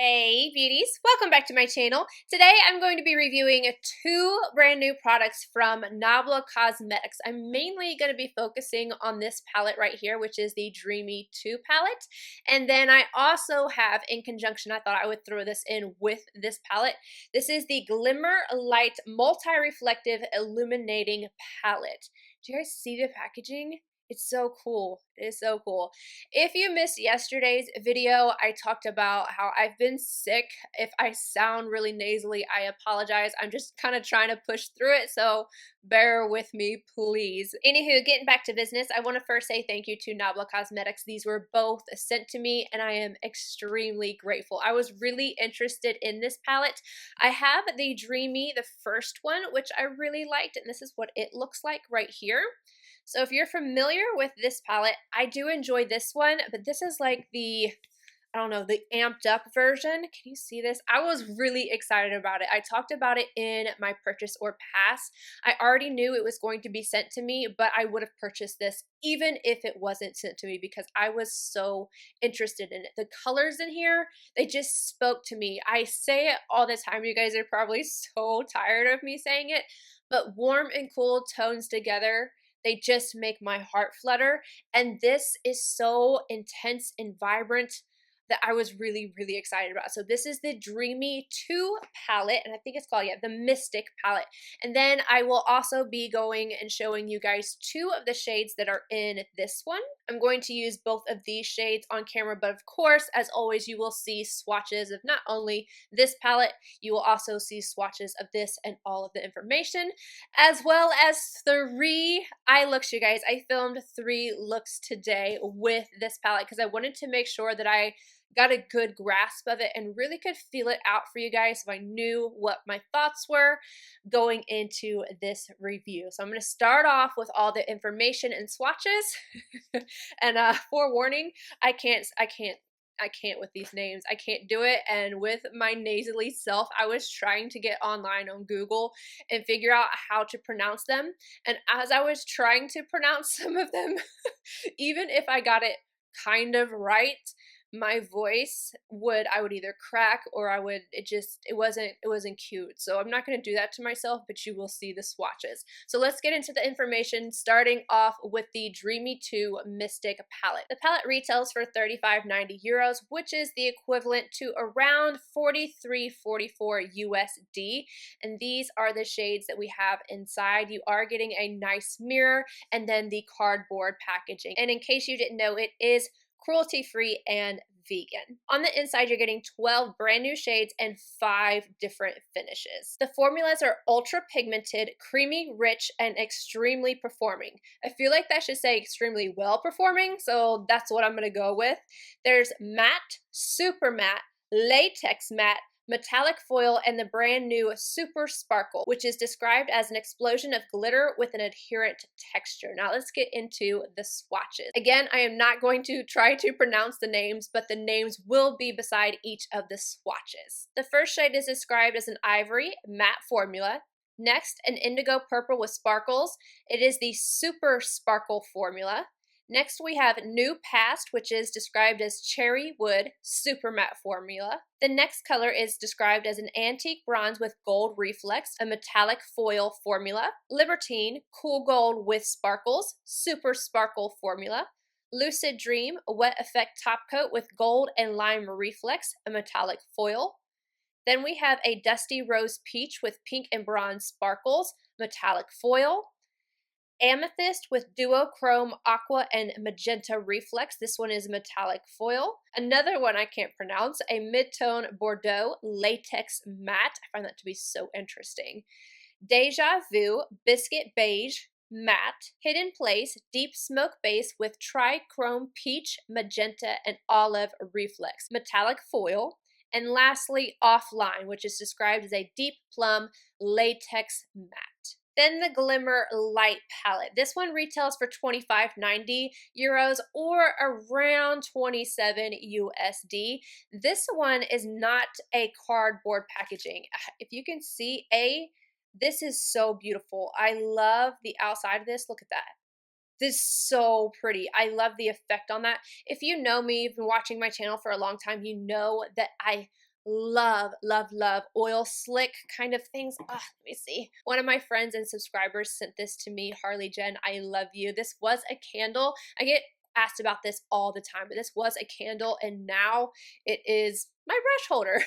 Hey beauties, welcome back to my channel. Today I'm going to be reviewing two brand new products from Nabla Cosmetics. I'm mainly going to be focusing on this palette right here, which is the Dreamy 2 palette. And then I also have, in conjunction, I thought I would throw this in with this palette. This is the Glimmer Light Multi-Reflective Illuminating Palette. Do you guys see the packaging? It's so cool. It is so cool. If you missed yesterday's video, I talked about how I've been sick. If I sound really nasally, I apologize. I'm just kind of trying to push through it, so bear with me, please. Anywho, getting back to business, I want to first say thank you to Nabla Cosmetics. These were both sent to me, and I am extremely grateful. I was really interested in this palette. I have the Dreamy, the first one, which I really liked, and this is what it looks like right here. So if you're familiar with this palette, I do enjoy this one, but this is like the, I don't know, the amped up version. Can you see this? I was really excited about it. I talked about it in my purchase or pass. I already knew it was going to be sent to me, but I would have purchased this even if it wasn't sent to me because I was so interested in it. The colors in here, they just spoke to me. I say it all the time. You guys are probably so tired of me saying it, but warm and cool tones together, they just make my heart flutter. And this is so intense and vibrant that I was really, really excited about. So this is the Dreamy 2 palette, and I think it's called, yeah, the Mystic palette. And then I will also be going and showing you guys two of the shades that are in this one. I'm going to use both of these shades on camera, but of course, as always, you will see swatches of not only this palette, you will also see swatches of this and all of the information, as well as 3 eye looks, you guys. I filmed 3 looks today with this palette because I wanted to make sure that I got a good grasp of it and really could feel it out for you guys so I knew what my thoughts were going into this review. So I'm going to start off with all the information and swatches. And forewarning, I can't with these names. I can't do it. And with my nasally self, I was trying to get online on Google and figure out how to pronounce them. And as I was trying to pronounce some of them, even if I got it kind of right, my voice I would either crack or it wasn't cute. So I'm not going to do that to myself, but you will see the swatches. So let's get into the information, starting off with the Dreamy 2 Mystic palette. The palette retails for €35.90, which is the equivalent to around $43.44 USD. And these are the shades that we have inside. You are getting a nice mirror and then the cardboard packaging. And in case you didn't know, it is cruelty-free and vegan. On the inside, you're getting 12 brand new shades and 5 different finishes. The formulas are ultra pigmented, creamy, rich, and extremely performing. I feel like that should say extremely well performing, so that's what I'm going to go with. There's matte, super matte, latex matte, metallic foil, and the brand new Super Sparkle, which is described as an explosion of glitter with an adherent texture. Now let's get into the swatches. Again, I am not going to try to pronounce the names, but the names will be beside each of the swatches. The first shade is described as an ivory matte formula. Next, an indigo purple with sparkles. It is the Super Sparkle formula. Next, we have New Past, which is described as Cherry Wood Super Matte Formula. The next color is described as an Antique Bronze with Gold Reflex, a metallic foil formula. Libertine, Cool Gold with Sparkles, Super Sparkle Formula. Lucid Dream, a Wet Effect Top Coat with Gold and Lime Reflex, a metallic foil. Then we have a Dusty Rose Peach with Pink and Bronze Sparkles, metallic foil. Amethyst with Duochrome Aqua and Magenta Reflex. This one is metallic foil. Another one I can't pronounce, a Mid-Tone Bordeaux Latex Matte. I find that to be so interesting. Deja Vu Biscuit Beige Matte. Hidden Place Deep Smoke Base with Trichrome Peach, Magenta, and Olive Reflex. Metallic foil. And lastly, Offline, which is described as a Deep Plum Latex Matte. Then the Glimmer Light palette. This one retails for €25.90 or around 27 USD. This one is not a cardboard packaging. If you can see, this is so beautiful. I love the outside of this. Look at that. This is so pretty. I love the effect on that. If you know me, you've been watching my channel for a long time, you know that I love, love, love oil slick kind of things. Let me see. One of my friends and subscribers sent this to me. Harley Jen, I love you. This was a candle. I get asked about this all the time, but this was a candle and now it is my brush holder.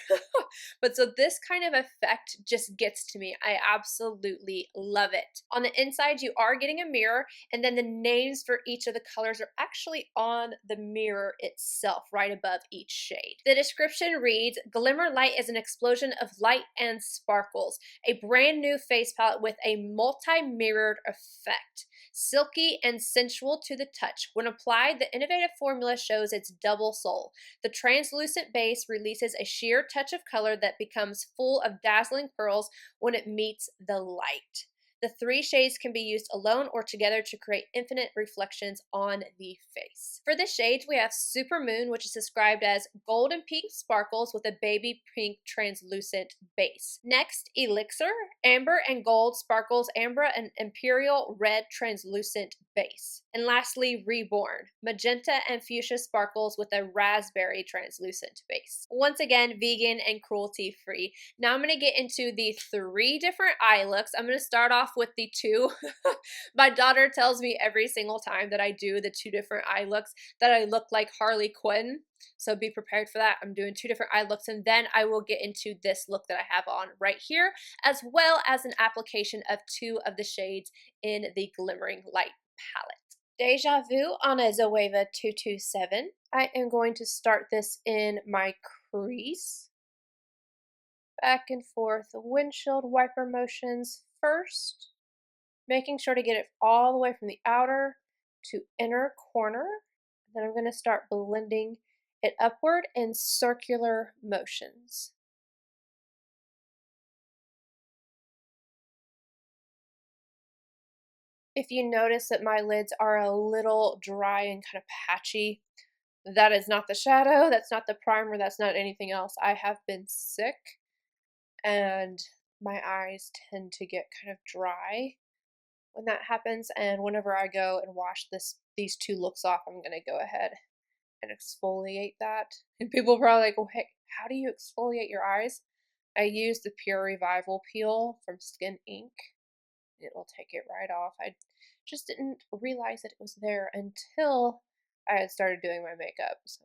But so this kind of effect just gets to me. I absolutely love it. On the inside, you are getting a mirror, and then the names for each of the colors are actually on the mirror itself, right above each shade. The description reads, Glimmer Light is an explosion of light and sparkles, a brand new face palette with a multi-mirrored effect. Silky and sensual to the touch. When applied, the innovative formula shows its double soul. The translucent base releases a sheer touch of color that becomes full of dazzling pearls when it meets the light. The 3 shades can be used alone or together to create infinite reflections on the face. For the shades, we have Super Moon, which is described as gold and pink sparkles with a baby pink translucent base. Next, Elixir, amber and gold sparkles, amber and imperial red translucent base. And lastly, Reborn, magenta and fuchsia sparkles with a raspberry translucent base. Once again, vegan and cruelty free. Now I'm going to get into the 3 different eye looks. I'm going to start off with the 2. My daughter tells me every single time that I do the 2 different eye looks that I look like Harley Quinn. So be prepared for that. I'm doing 2 different eye looks, and then I will get into this look that I have on right here, as well as an application of 2 of the shades in the Glimmering Light palette. Deja Vu on a Zoeva 227. I am going to start this in my crease. Back and forth windshield wiper motions first, making sure to get it all the way from the outer to inner corner. Then I'm going to start blending it upward in circular motions. If you notice that my lids are a little dry and kind of patchy, that is not the shadow, that's not the primer, that's not anything else. I have been sick and my eyes tend to get kind of dry when that happens, and whenever I go and wash these 2 looks off, I'm going to go ahead and exfoliate that. And people are probably like, well, hey, how do you exfoliate your eyes? I use the Pure Revival peel from Skin Inc. It will take it right off. I just didn't realize that it was there until I had started doing my makeup. So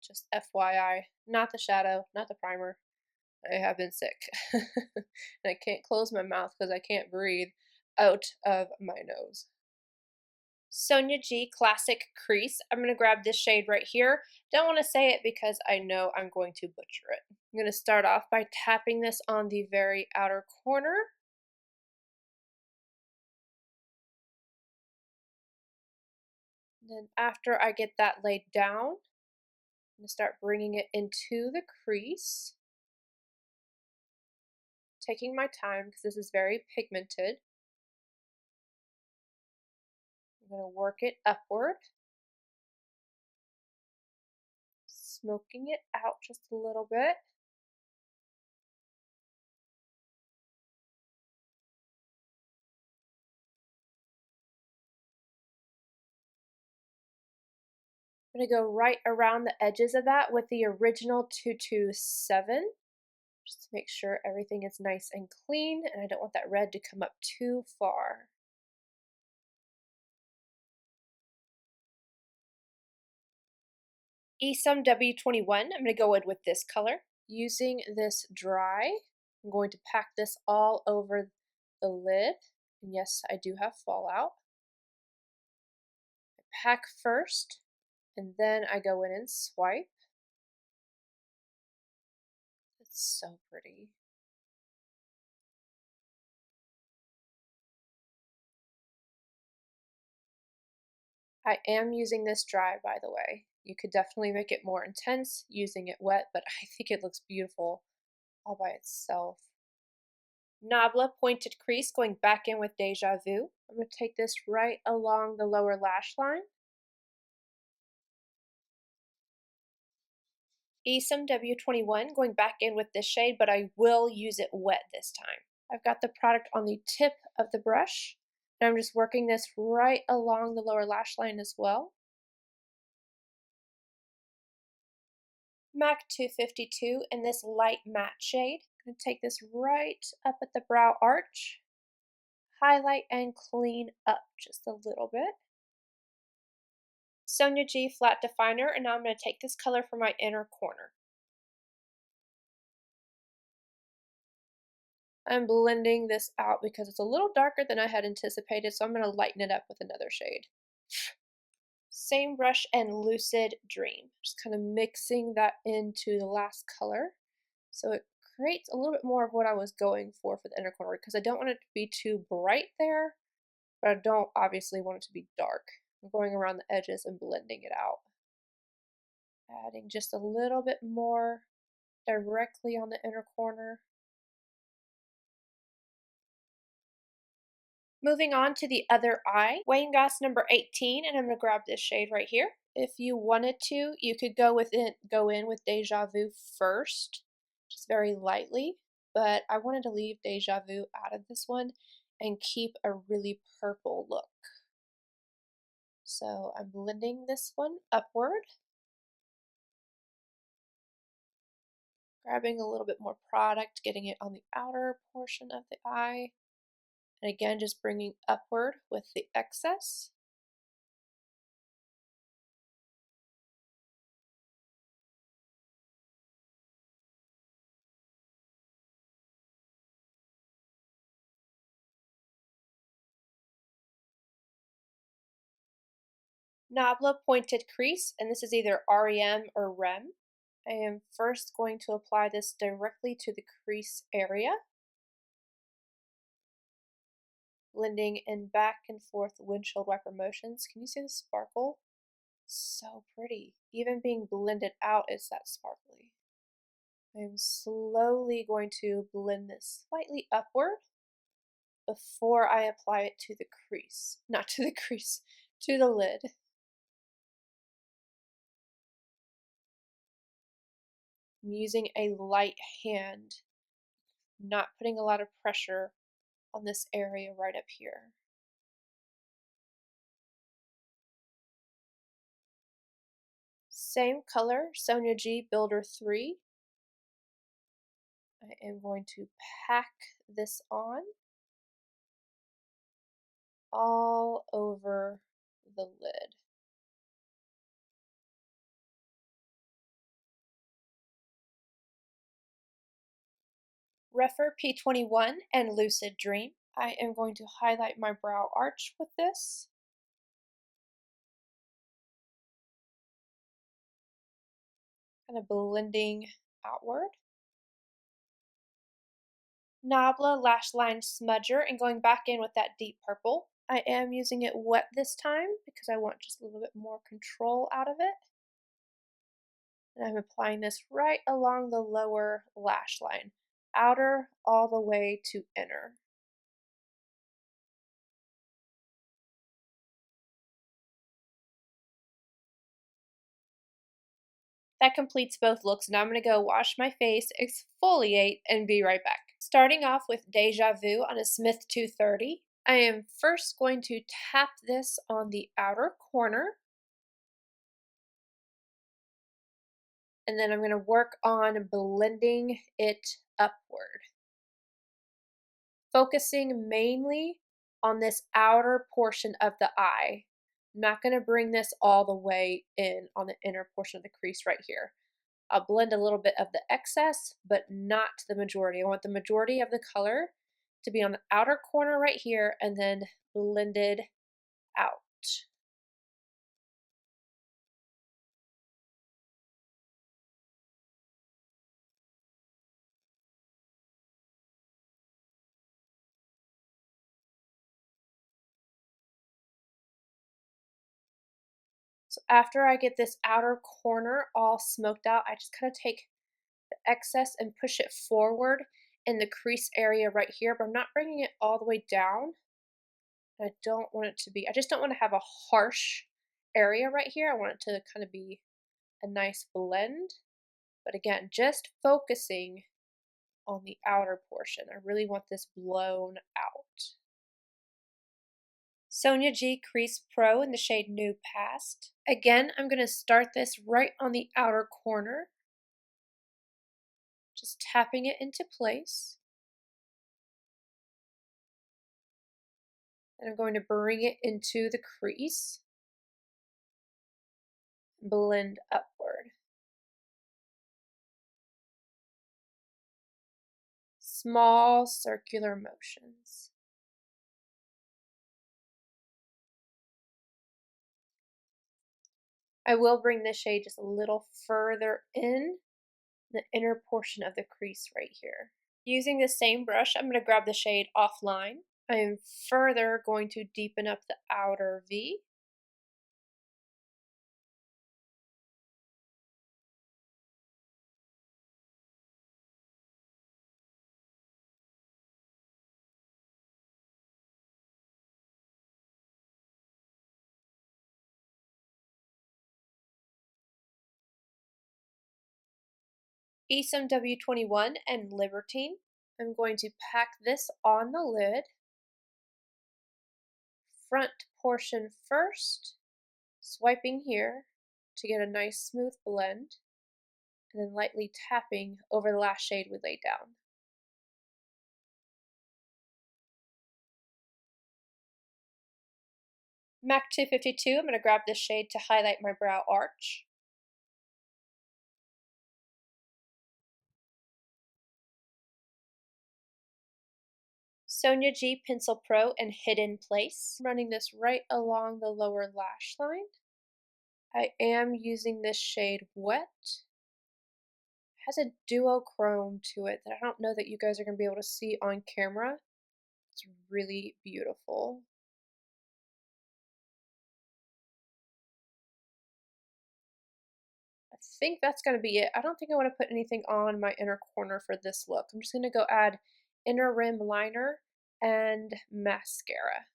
just FYI, not the shadow, not the primer. I have been sick. And I can't close my mouth because I can't breathe out of my nose. Sonia G Classic Crease. I'm going to grab this shade right here. Don't want to say it because I know I'm going to butcher it. I'm going to start off by tapping this on the very outer corner. Then after I get that laid down, I'm going to start bringing it into the crease. Taking my time because this is very pigmented. I'm going to work it upward. Smoking it out just a little bit. I'm going to go right around the edges of that with the original 227, just to make sure everything is nice and clean, and I don't want that red to come up too far. Esum W21, I'm going to go in with this color. Using this dry, I'm going to pack this all over the lid, and yes, I do have fallout. I pack first, and then I go in and swipe. It's so pretty. I am using this dry, by the way. You could definitely make it more intense using it wet, but I think it looks beautiful all by itself. Nabla Pointed Crease, going back in with Deja Vu. I'm going to take this right along the lower lash line. Esum W21, going back in with this shade, but I will use it wet this time. I've got the product on the tip of the brush, and I'm just working this right along the lower lash line as well. MAC 252 in this light matte shade. I'm going to take this right up at the brow arch, highlight and clean up just a little bit. Sonia G flat definer, and now I'm going to take this color for my inner corner. I'm blending this out because it's a little darker than I had anticipated, so I'm going to lighten it up with another shade. Same brush and Lucid Dream. Just kind of mixing that into the last color so it creates a little bit more of what I was going for the inner corner, because I don't want it to be too bright there, but I don't obviously want it to be dark. I'm going around the edges and blending it out. Adding just a little bit more directly on the inner corner. Moving on to the other eye, Wayne Goss number 18, and I'm going to grab this shade right here. If you wanted to, you could go in with Deja Vu first, just very lightly, but I wanted to leave Deja Vu out of this one and keep a really purple look. So I'm blending this one upward, grabbing a little bit more product, getting it on the outer portion of the eye. And again, just bringing upward with the excess. Nabla pointed crease, and this is either REM or REM. I am first going to apply this directly to the crease area, blending in back and forth windshield wiper motions. Can you see the sparkle? So pretty. Even being blended out, it's that sparkly. I'm slowly going to blend this slightly upward before I apply it to the crease. Not to the crease, to the lid. I'm using a light hand, not putting a lot of pressure on this area right up here. Same color, Sonia G Builder 3. I am going to pack this on all over the lid. Refer P21 and Lucid Dream. I am going to highlight my brow arch with this. Kind of blending outward. Nabla Lash Line Smudger, and going back in with that deep purple. I am using it wet this time because I want just a little bit more control out of it. And I'm applying this right along the lower lash line, outer all the way to inner. That completes both looks. Now I'm going to go wash my face, exfoliate, and be right back. Starting off with Deja Vu on a Smith 230. I am first going to tap this on the outer corner. And then I'm going to work on blending it upward. Focusing mainly on this outer portion of the eye. I'm not going to bring this all the way in on the inner portion of the crease right here. I'll blend a little bit of the excess, but not the majority. I want the majority of the color to be on the outer corner right here and then blended out. So after I get this outer corner all smoked out, I just kind of take the excess and push it forward in the crease area right here, but I'm not bringing it all the way down. I don't want it to be, I just don't want to have a harsh area right here. I want it to kind of be a nice blend. But again, just focusing on the outer portion. I really want this blown out. Sonia G Crease Pro in the shade New Past. Again, I'm going to start this right on the outer corner. Just tapping it into place. And I'm going to bring it into the crease. Blend upward. Small circular motions. I will bring this shade just a little further in the inner portion of the crease right here. Using the same brush, I'm going to grab the shade Offline. I am further going to deepen up the outer V. Esom W21 and Libertine. I'm going to pack this on the lid. Front portion first, swiping here to get a nice smooth blend, and then lightly tapping over the last shade we laid down. MAC 252, I'm going to grab this shade to highlight my brow arch. Sonia G Pencil Pro and Hidden Place. Running this right along the lower lash line. I am using this shade Wet. It has a duochrome to it that I don't know that you guys are going to be able to see on camera. It's really beautiful. I think that's going to be it. I don't think I want to put anything on my inner corner for this look. I'm just going to go add inner rim liner and mascara.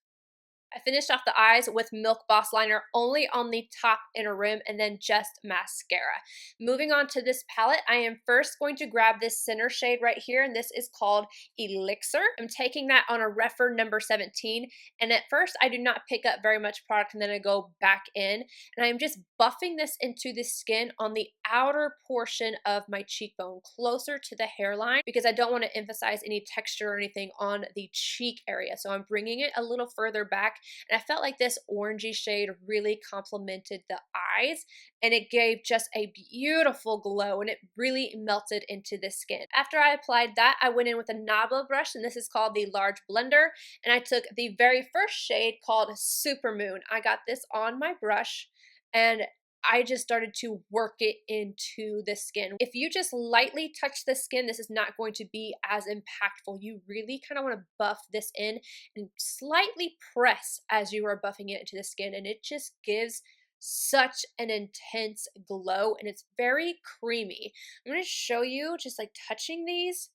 I finished off the eyes with Milk Boss liner only on the top inner rim and then just mascara. Moving on to this palette, I am first going to grab this center shade right here, and this is called Elixir. I'm taking that on a Refer number 17, and at first I do not pick up very much product and then I go back in, and I'm just buffing this into the skin on the outer portion of my cheekbone, closer to the hairline, because I don't want to emphasize any texture or anything on the cheek area. So I'm bringing it a little further back. And I felt like this orangey shade really complemented the eyes, and it gave just a beautiful glow, and it really melted into the skin. After I applied that, I went in with a Nabla brush, and this is called the Large Blender, and I took the very first shade called Supermoon. I got this on my brush, and I just started to work it into the skin. If you just lightly touch the skin, this is not going to be as impactful. You really kind of want to buff this in and slightly press as you are buffing it into the skin, and it just gives such an intense glow, and it's very creamy. I'm going to show you just like touching these.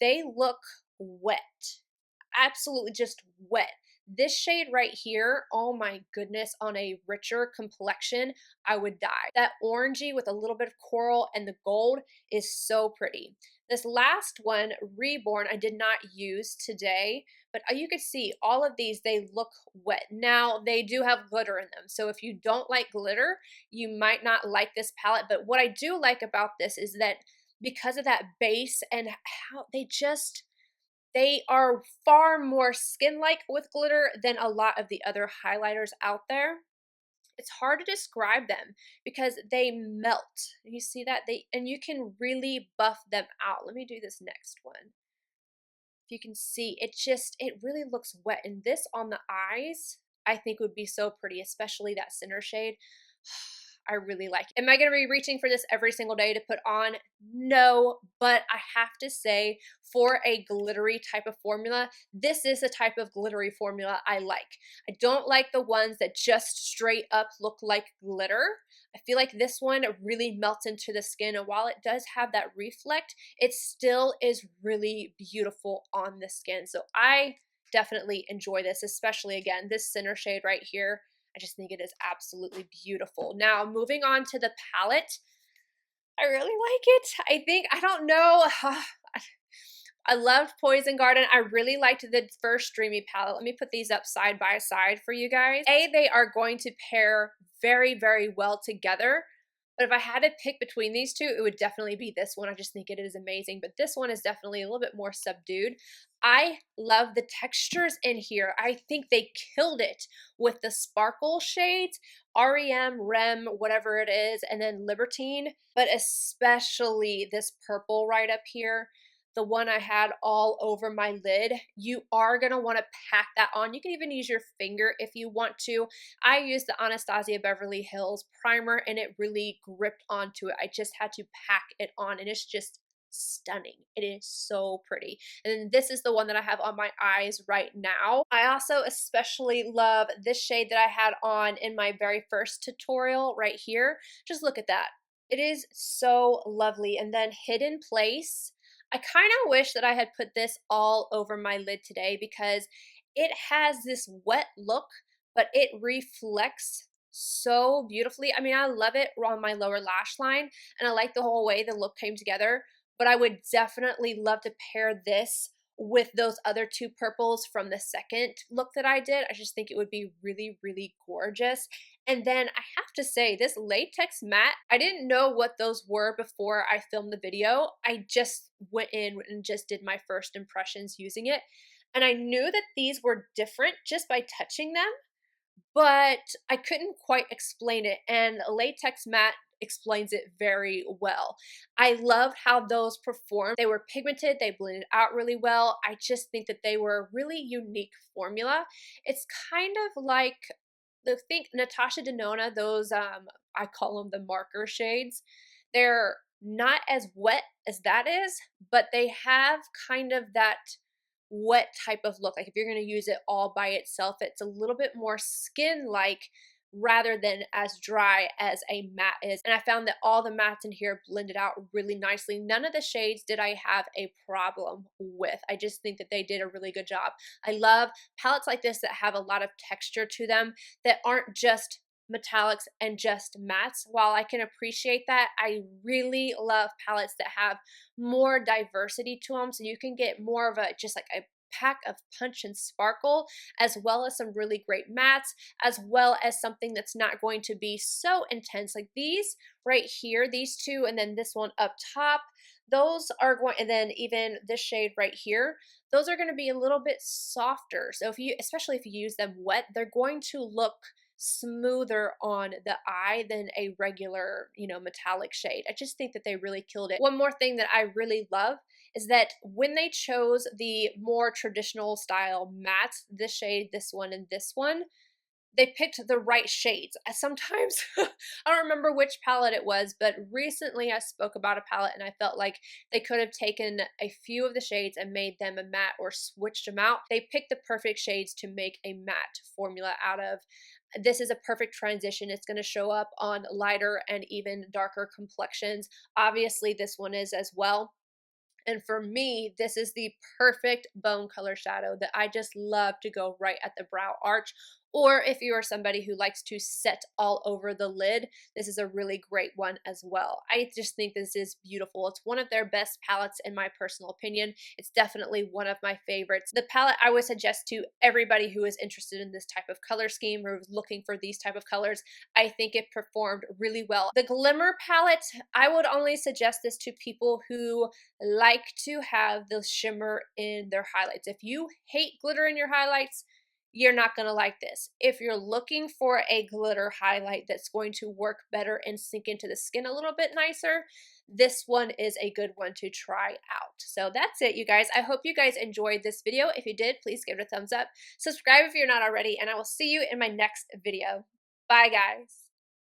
They look wet. Absolutely just wet. This shade right here, oh my goodness, on a richer complexion, I would die. That orangey with a little bit of coral and the gold is so pretty. This last one, Reborn, I did not use today, but you could see all of these, they look wet. Now, they do have glitter in them, so if you don't like glitter, you might not like this palette, but what I do like about this is that because of that base and how they are far more skin-like with glitter than a lot of the other highlighters out there. It's hard to describe them because they melt. You see that? And you can really buff them out. Let me do this next one. If you can see, it really looks wet. And this on the eyes, I think would be so pretty, especially that center shade. I really like it. Am I going to be reaching for this every single day to put on? No, but I have to say, for a glittery type of formula, this is the type of glittery formula I like. I don't like the ones that just straight up look like glitter. I feel like this one really melts into the skin, and while it does have that reflect, it still is really beautiful on the skin. So I definitely enjoy this, especially again, this center shade right here. I just think it is absolutely beautiful. Now, moving on to the palette, I really like it. I don't know. I loved Poison Garden. I really liked the first Dreamy palette. Let me put these up side by side for you guys. They are going to pair very, very well together. But if I had to pick between these two, it would definitely be this one. I just think it is amazing. But this one is definitely a little bit more subdued. I love the textures in here. I think they killed it with the sparkle shades, REM, REM, whatever it is, and then Libertine, but especially this purple right up here, the one I had all over my lid. You are going to want to pack that on. You can even use your finger if you want to. I used the Anastasia Beverly Hills primer and it really gripped onto it. I just had to pack it on and it's just stunning. It is so pretty. And then this is the one that I have on my eyes right now. I also especially love this shade that I had on in my very first tutorial right here. Just look at that. It is so lovely. And then Hidden Place. I kind of wish that I had put this all over my lid today because it has this wet look, but it reflects so beautifully. I mean, I love it on my lower lash line, and I like the whole way the look came together, but I would definitely love to pair this with those other two purples from the second look that I did. I just think it would be really, really gorgeous. And then I have to say, this latex matte, I didn't know what those were before I filmed the video. I just went in and just did my first impressions using it. And I knew that these were different just by touching them, but I couldn't quite explain it. And latex matte explains it very well. I loved how those performed. They were pigmented, they blended out really well. I just think that they were a really unique formula. It's kind of like think Natasha Denona, those I call them the marker shades. They're not as wet as that is, but they have kind of that wet type of look. Like if you're going to use it all by itself, it's a little bit more skin-like rather than as dry as a matte is. And I found that all the mattes in here blended out really nicely. None of the shades did I have a problem with. I just think that they did a really good job. I love palettes like this that have a lot of texture to them, that aren't just metallics and just mattes. While I can appreciate that, I really love palettes that have more diversity to them, so you can get more of a just like a pack of punch and sparkle, as well as some really great mattes, as well as something that's not going to be so intense. Like these right here, these two, and then this one up top, those are going, and then even this shade right here, those are going to be a little bit softer. So if you, especially if you use them wet, they're going to look smoother on the eye than a regular, metallic shade. I just think that they really killed it. One more thing that I really love is that when they chose the more traditional style mattes, this shade, this one, and this one, they picked the right shades. Sometimes, I don't remember which palette it was, but recently I spoke about a palette and I felt like they could have taken a few of the shades and made them a matte or switched them out. They picked the perfect shades to make a matte formula out of. This is a perfect transition. It's going to show up on lighter and even darker complexions. Obviously, this one is as well. And for me, this is the perfect bone color shadow that I just love to go right at the brow arch. Or if you are somebody who likes to set all over the lid, this is a really great one as well. I just think this is beautiful. It's one of their best palettes in my personal opinion. It's definitely one of my favorites. The palette I would suggest to everybody who is interested in this type of color scheme or is looking for these type of colors. I think it performed really well. The Glimmer palette, I would only suggest this to people who like to have the shimmer in their highlights. If you hate glitter in your highlights, you're not going to like this. If you're looking for a glitter highlight that's going to work better and sink into the skin a little bit nicer, this one is a good one to try out. So that's it, you guys. I hope you guys enjoyed this video. If you did, please give it a thumbs up. Subscribe if you're not already, and I will see you in my next video. Bye, guys.